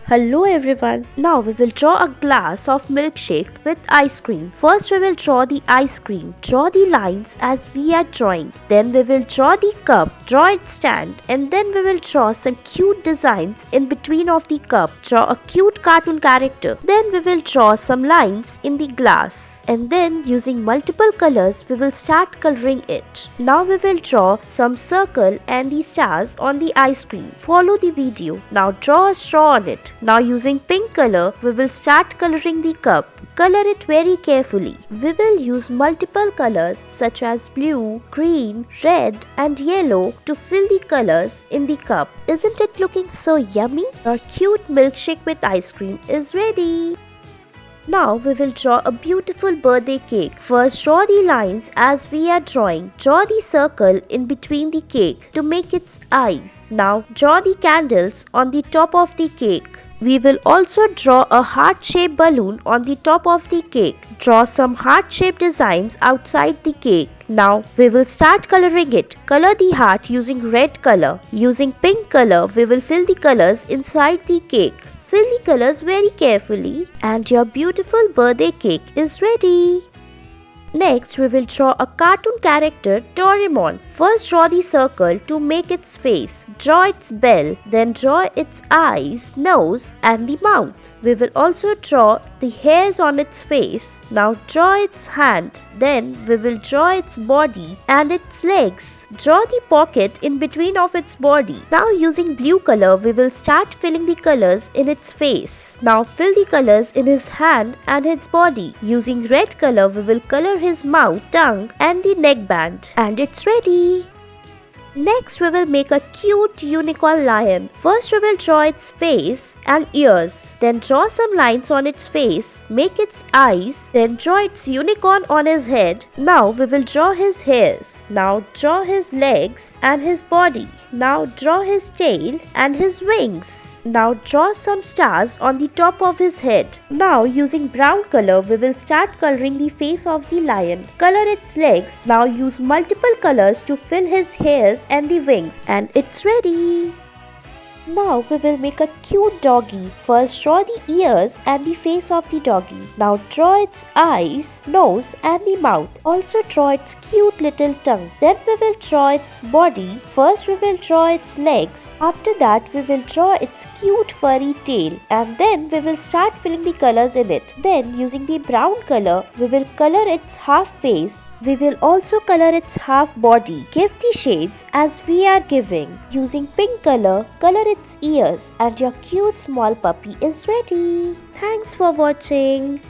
Hello everyone. Now we will draw a glass of milkshake with ice cream. First we will draw the ice cream. Draw the lines as we are drawing. Then we will draw the cup, draw its stand, and then we will draw some cute designs in between of the cup. Draw a cute cartoon character. Then we will draw some lines in the glass. And then using multiple colors we will start coloring it. Now we will draw some circle and the stars on the ice cream. Follow the video. Now draw a straw on it. Now using pink color we will start coloring the cup. Color it very carefully. We will use multiple colors such as blue, green, red and yellow to fill the colors in the cup. Isn't it looking so yummy? Our cute milkshake with ice cream is ready. Now we will draw a beautiful birthday cake. First draw the lines as we are drawing. Draw the circle in between the cake to make its eyes. Now draw the candles on the top of the cake. We will also draw a heart-shaped balloon on the top of the cake. Draw some heart-shaped designs outside the cake. Now we will start coloring it. Color the heart using red color. Using pink color, we will fill the colors inside the cake. Fill the colors very carefully and your beautiful birthday cake is ready. Next, we will draw a cartoon character Doraemon. First draw the circle to make its face. Draw its bell, then draw its eyes, nose and the mouth. We will also draw the hairs on its face. Now draw its hand. Then we will draw its body and its legs. Draw the pocket in between of its body. Now using blue color, we will start filling the colors in its face. Now fill the colors in his hand and his body. Using red color, we will color his mouth, tongue and the neckband. And it's ready. Next, we will make a cute unicorn lion. First, we will draw its face and ears. Then draw some lines on its face. Make its eyes. Then draw its unicorn on his head. Now, we will draw his hairs. Now, draw his legs and his body. Now, draw his tail and his wings. Now draw some stars on the top of his head. Now using brown color we will start coloring the face of the lion. Color its legs. Now use multiple colors to fill his hairs and the wings. And it's ready. Now we will make a cute doggy. First draw the ears and the face of the doggy. Now draw its eyes, nose and the mouth. Also draw its cute little tongue. Then we will draw its body. First we will draw its legs. After that we will draw its cute furry tail. And then we will start filling the colors in it. Then using the brown color we will color its half face. We will also color its half body. Give the shades as we are giving. Using pink color, color its ears and your cute small puppy is ready. Thanks for watching.